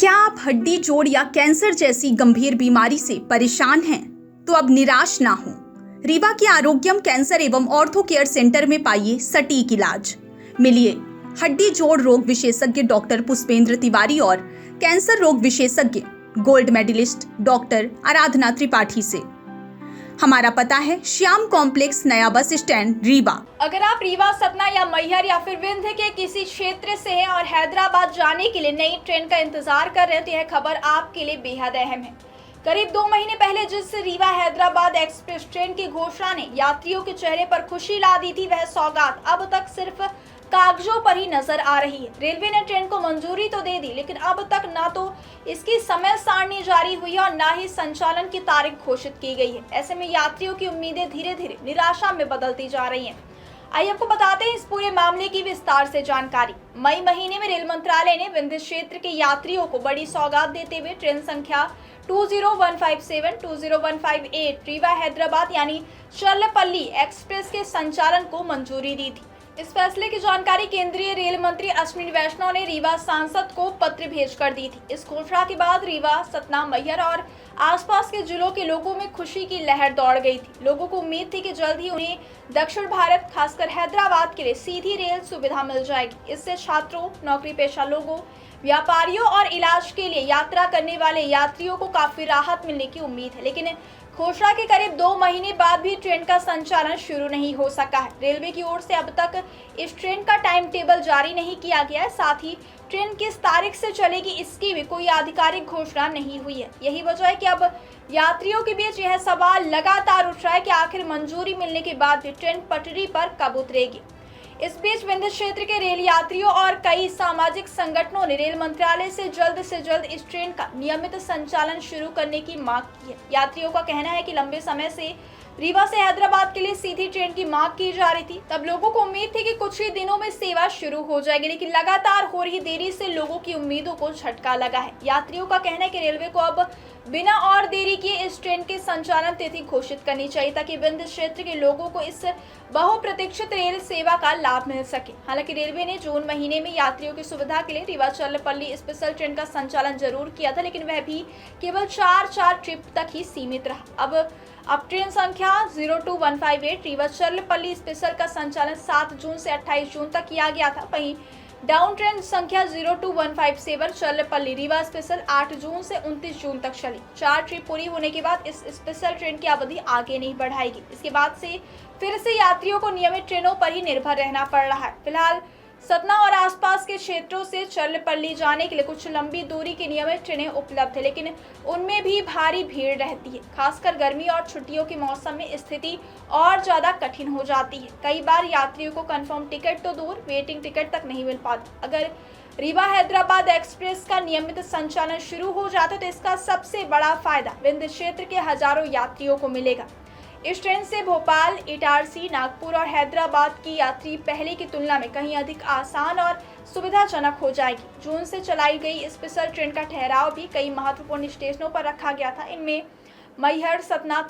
क्या आप हड्डी जोड़ या कैंसर जैसी गंभीर बीमारी से परेशान हैं? तो अब निराश ना हो। रीवा के आरोग्यम कैंसर एवं ऑर्थो केयर सेंटर में पाइए सटीक इलाज। मिलिए हड्डी जोड़ रोग विशेषज्ञ डॉक्टर पुष्पेंद्र तिवारी और कैंसर रोग विशेषज्ञ गोल्ड मेडलिस्ट डॉक्टर आराधना त्रिपाठी से। हमारा पता है श्याम कॉम्प्लेक्स, नया बस स्टैंड, रीवा। अगर आप रीवा, सतना या मैहर या फिर विंध्य के किसी क्षेत्र से हैं और हैदराबाद जाने के लिए नई ट्रेन का इंतजार कर रहे हैं तो यह खबर आपके लिए बेहद अहम है। करीब 2 महीने पहले जिस रीवा हैदराबाद एक्सप्रेस ट्रेन की घोषणा ने यात्रियों के चेहरे पर खुशी ला दी थी, वह सौगात अब तक सिर्फ कागजों पर ही नजर आ रही है। रेलवे ने ट्रेन को मंजूरी तो दे दी, लेकिन अब तक ना तो इसकी समय सारणी जारी हुई है और ना ही संचालन की तारीख घोषित की गई है। ऐसे में यात्रियों की उम्मीदें धीरे धीरे निराशा में बदलती जा रही हैं। आइए आपको बताते हैं इस पूरे मामले की विस्तार से जानकारी। मई महीने में रेल मंत्रालय ने विंध्य क्षेत्र के यात्रियों को बड़ी सौगात देते हुए ट्रेन संख्या 20157, 20158 रीवा हैदराबाद यानी चर्लपल्ली एक्सप्रेस के संचालन को मंजूरी दी थी। इस फैसले की जानकारी केंद्रीय रेल मंत्री अश्विनी वैष्णव ने रीवा सांसद को पत्र भेजकर दी थी। इस घोषणा के बाद रीवा, सतना, मैहर और आसपास के जिलों के लोगों में खुशी की लहर दौड़ गई थी। लोगों को उम्मीद थी कि जल्द ही उन्हें दक्षिण भारत, खासकर हैदराबाद के लिए सीधी रेल सुविधा मिल जाएगी। इससे छात्रों, नौकरी पेशा लोगों, व्यापारियों और इलाज के लिए यात्रा करने वाले यात्रियों को काफी राहत मिलने की उम्मीद है। लेकिन घोषणा के करीब 2 महीने बाद भी ट्रेन का संचालन शुरू नहीं हो सका है। रेलवे की ओर से अब तक इस ट्रेन का टाइम टेबल जारी नहीं किया गया है। साथ ही ट्रेन किस तारीख से चलेगी इसकी भी कोई आधिकारिक घोषणा नहीं हुई है। यही वजह है कि अब यात्रियों के बीच यह सवाल लगातार उठ रहा है कि आखिर मंजूरी मिलने के बाद भी ट्रेन पटरी पर कब उतरेगी। इस बीच विंध्य क्षेत्र के रेल यात्रियों और कई सामाजिक संगठनों ने रेल मंत्रालय से जल्द इस ट्रेन का नियमित संचालन शुरू करने की मांग की है। यात्रियों का कहना है कि लंबे समय से रीवा से हैदराबाद के लिए सीधी ट्रेन की मांग की जा रही थी। तब लोगों को उम्मीद थी कि कुछ ही दिनों में सेवा शुरू हो जाएगी, लेकिन लगातार हो रही देरी से लोगों की उम्मीदों को झटका लगा है। यात्रियों का कहना है कि रेलवे को अब बिना और देरी किए इस ट्रेन की संचालन तिथि घोषित करनी चाहिए ताकि विंध्य क्षेत्र के लोगों को इस बहुप्रतीक्षित रेल सेवा का लाभ मिल सके। हालांकि रेलवे ने जून महीने में यात्रियों की सुविधा के लिए रीवा चर्लपल्ली स्पेशल ट्रेन का संचालन जरूर किया था, लेकिन वह भी केवल 4 ट्रिप तक ही सीमित रहा। अब ट्रेन संख्या 02158 रीवा चर्लपल्ली स्पेशल का संचालन 7 जून से 28 जून तक किया गया था। वहीं डाउन ट्रेन संख्या 02157 चर्लपल्ली रीवा स्पेशल 8 जून से 29 जून तक चली। 4 ट्रिप पूरी होने के बाद इस स्पेशल ट्रेन की अवधि आगे नहीं बढ़ाएगी। इसके बाद से फिर से यात्रियों को नियमित ट्रेनों पर ही निर्भर रहना पड़ रहा है। फिलहाल सतना और आसपास के क्षेत्रों से चर्लपल्ली जाने के लिए कुछ लंबी दूरी की नियमित ट्रेनें उपलब्ध है, लेकिन उनमें भी भारी भीड़ रहती है। खासकर गर्मी और छुट्टियों के मौसम में स्थिति और ज्यादा कठिन हो जाती है। कई बार यात्रियों को कंफर्म टिकट तो दूर, वेटिंग टिकट तक नहीं मिल पाती। अगर रीवा हैदराबाद एक्सप्रेस का नियमित संचालन शुरू हो जाता तो इसका सबसे बड़ा फायदा विंध्य क्षेत्र के हजारों यात्रियों को मिलेगा। इस ट्रेन से भोपाल, इटारसी, नागपुर और हैदराबाद की यात्री पहले की तुलना में कहीं अधिक आसान और सुविधाजनक हो जाएगी। जून से चलाई गई स्पेशल ट्रेन का ठहराव भी कई महत्वपूर्ण स्टेशनों पर रखा गया था। इनमें मैहर, सतना,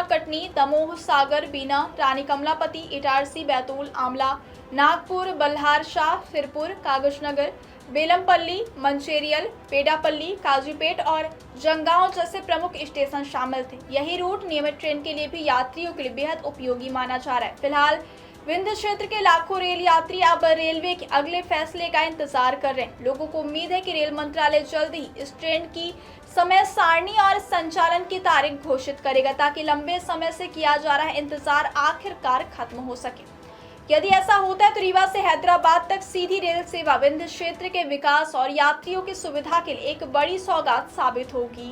कटनी, दमोह, सागर, बीना, रानी कमलापति, इटारसी, बैतूल, आमला, नागपुर, बल्हार शाह, सिरपुर, कागजनगर, बेलमपल्ली, मंचेरियल, पेडापल्ली, काजीपेट और जंगांव जैसे प्रमुख स्टेशन शामिल थे। यही रूट नियमित ट्रेन के लिए भी यात्रियों के लिए बेहद उपयोगी माना जा रहा है। फिलहाल विंध्य क्षेत्र के लाखों रेल यात्री अब रेलवे के अगले फैसले का इंतजार कर रहे हैं। लोगों को उम्मीद है कि रेल मंत्रालय जल्द ही इस ट्रेन की समय सारणी और संचालन की तारीख घोषित करेगा ताकि लंबे समय से किया जा रहा इंतजार आखिरकार खत्म हो सके। यदि ऐसा होता है तो रीवा से हैदराबाद तक सीधी रेल सेवा विंध्य क्षेत्र के विकास और यात्रियों की सुविधा के लिए एक बड़ी सौगात साबित होगी।